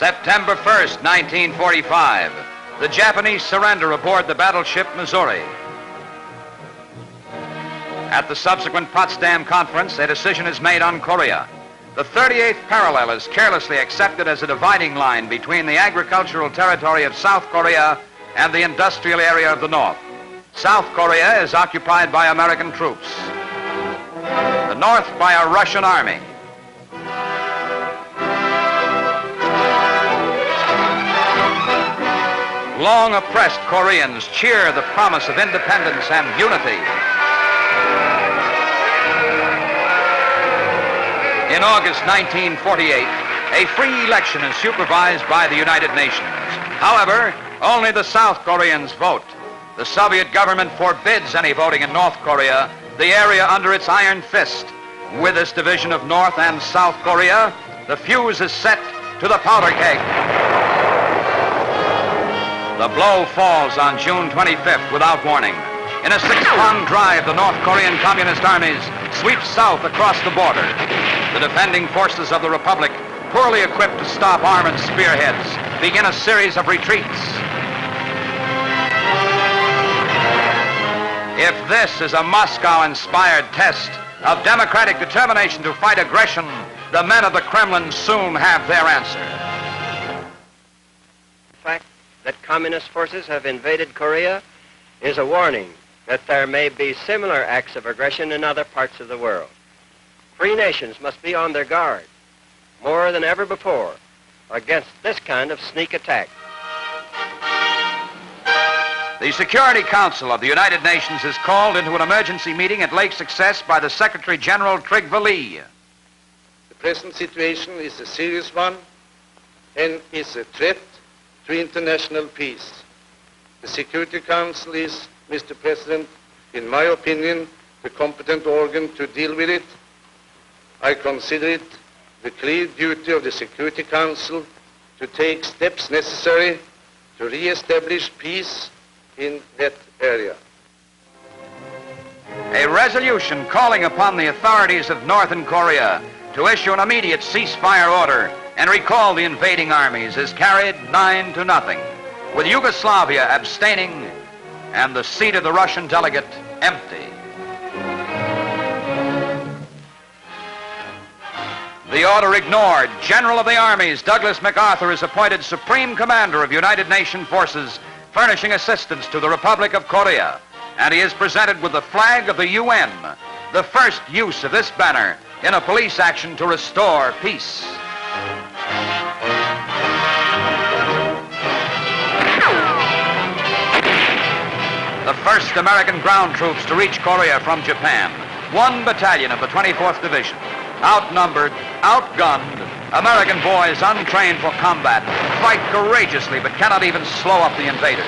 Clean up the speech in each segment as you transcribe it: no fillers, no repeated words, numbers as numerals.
September 1st, 1945, the Japanese surrender aboard the battleship Missouri. At the subsequent Potsdam Conference, a decision is made on Korea. The 38th parallel is carelessly accepted as a dividing line between the agricultural territory of South Korea and the industrial area of the North. South Korea is occupied by American troops. The North by a Russian army. Long oppressed Koreans cheer the promise of independence and unity. In August 1948, a free election is supervised by the United Nations. However, only the South Koreans vote. The Soviet government forbids any voting in North Korea, the area under its iron fist. With this division of North and South Korea, the fuse is set to the powder keg. The blow falls on June 25th without warning. In a 6-pronged drive, the North Korean Communist armies sweep south across the border. The defending forces of the Republic, poorly equipped to stop armored spearheads, begin a series of retreats. If this is a Moscow-inspired test of democratic determination to fight aggression, the men of the Kremlin soon have their answer. The fact that communist forces have invaded Korea is a warning that there may be similar acts of aggression in other parts of the world. Free nations must be on their guard, more than ever before, against this kind of sneak attack. The Security Council of the United Nations is called into an emergency meeting at Lake Success by the Secretary General Trygve Lie. The present situation is a serious one and is a threat to international peace. The Security Council is, Mr. President, in my opinion, the competent organ to deal with it. I consider it the clear duty of the Security Council to take steps necessary to re-establish peace in that area. A resolution calling upon the authorities of Northern Korea to issue an immediate ceasefire order and recall the invading armies is carried 9-0, with Yugoslavia abstaining and the seat of the Russian delegate empty. The order ignored, General of the Armies Douglas MacArthur is appointed Supreme Commander of United Nations forces, furnishing assistance to the Republic of Korea, and he is presented with the flag of the UN, the first use of this banner in a police action to restore peace. The first American ground troops to reach Korea from Japan, 1 battalion of the 24th Division. Outnumbered, outgunned, American boys untrained for combat fight courageously but cannot even slow up the invaders.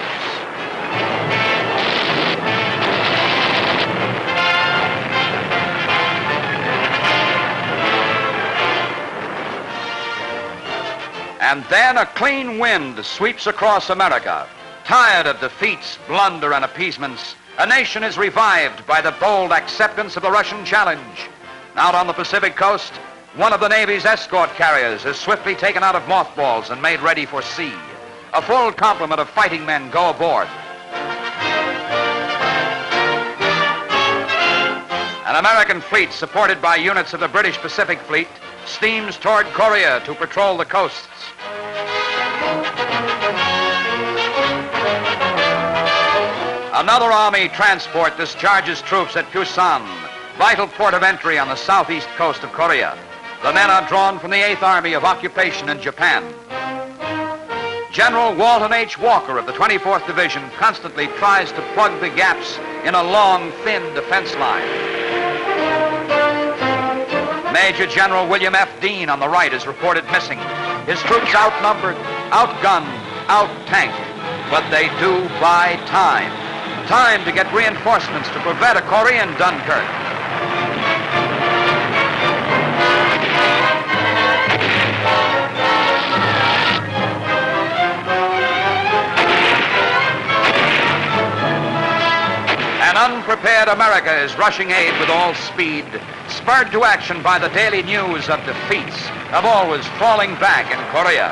And then a clean wind sweeps across America. Tired of defeats, blunder, and appeasements, a nation is revived by the bold acceptance of the Russian challenge. Out on the Pacific coast, one of the Navy's escort carriers is swiftly taken out of mothballs and made ready for sea. A full complement of fighting men go aboard. An American fleet, supported by units of the British Pacific Fleet, steams toward Korea to patrol the coasts. Another Army transport discharges troops at Pusan, vital port of entry on the southeast coast of Korea. The men are drawn from the 8th Army of Occupation in Japan. General Walton H. Walker of the 24th Division constantly tries to plug the gaps in a long, thin defense line. Major General William F. Dean on the right is reported missing. His troops outnumbered, outgunned, out-tanked, but they do buy time. Time to get reinforcements to prevent a Korean Dunkirk. An unprepared America is rushing aid with all speed, spurred to action by the daily news of defeats, of always falling back in Korea.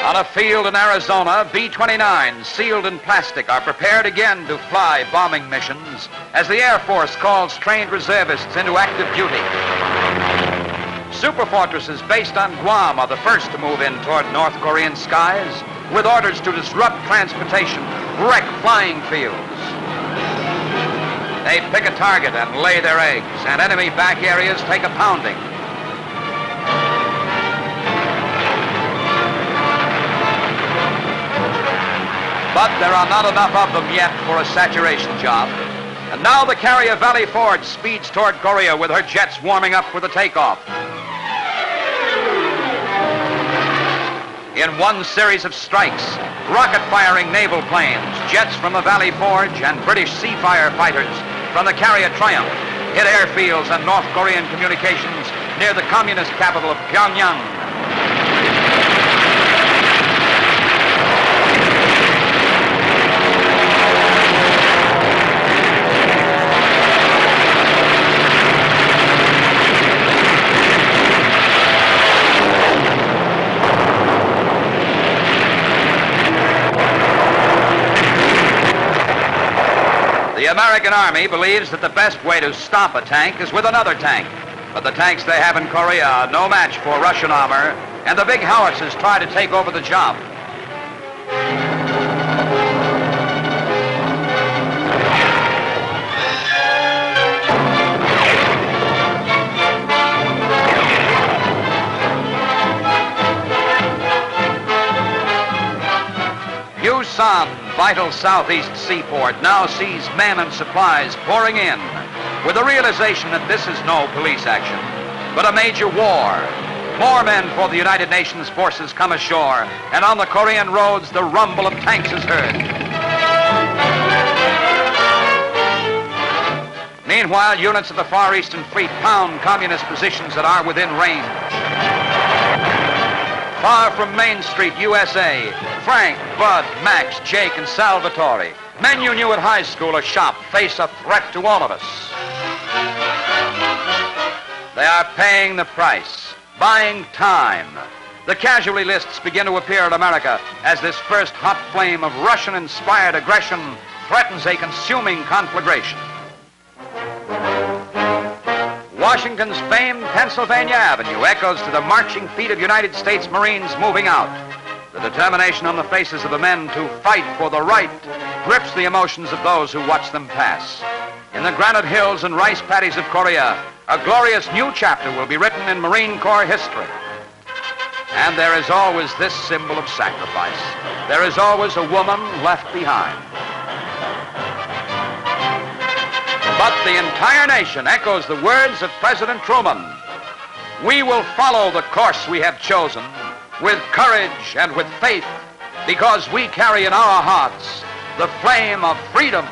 On a field in Arizona, B-29s sealed in plastic are prepared again to fly bombing missions as the Air Force calls trained reservists into active duty. Superfortresses based on Guam are the first to move in toward North Korean skies with orders to disrupt transportation, wreck flying fields. They pick a target and lay their eggs, and enemy back areas take a pounding. But there are not enough of them yet for a saturation job. And now the carrier Valley Forge speeds toward Korea with her jets warming up for the takeoff. In one series of strikes, rocket-firing naval planes, jets from the Valley Forge, and British sea fire fighters from the carrier Triumph hit airfields and North Korean communications near the communist capital of Pyongyang. The American Army believes that the best way to stop a tank is with another tank. But the tanks they have in Korea are no match for Russian armor, and the big howitzers try to take over the job. Busan, vital southeast seaport, now sees men and supplies pouring in with the realization that this is no police action, but a major war. More men for the United Nations forces come ashore, and on the Korean roads, the rumble of tanks is heard. Meanwhile, units of the Far Eastern Fleet pound communist positions that are within range. Far from Main Street, USA, Frank, Bud, Max, Jake, and Salvatore, men you knew at high school or shop, face a threat to all of us. They are paying the price, buying time. The casualty lists begin to appear in America as this first hot flame of Russian-inspired aggression threatens a consuming conflagration. Washington's famed Pennsylvania Avenue echoes to the marching feet of United States Marines moving out. The determination on the faces of the men to fight for the right grips the emotions of those who watch them pass. In the granite hills and rice paddies of Korea, a glorious new chapter will be written in Marine Corps history. And there is always this symbol of sacrifice. There is always a woman left behind. But the entire nation echoes the words of President Truman. We will follow the course we have chosen with courage and with faith, because we carry in our hearts the flame of freedom.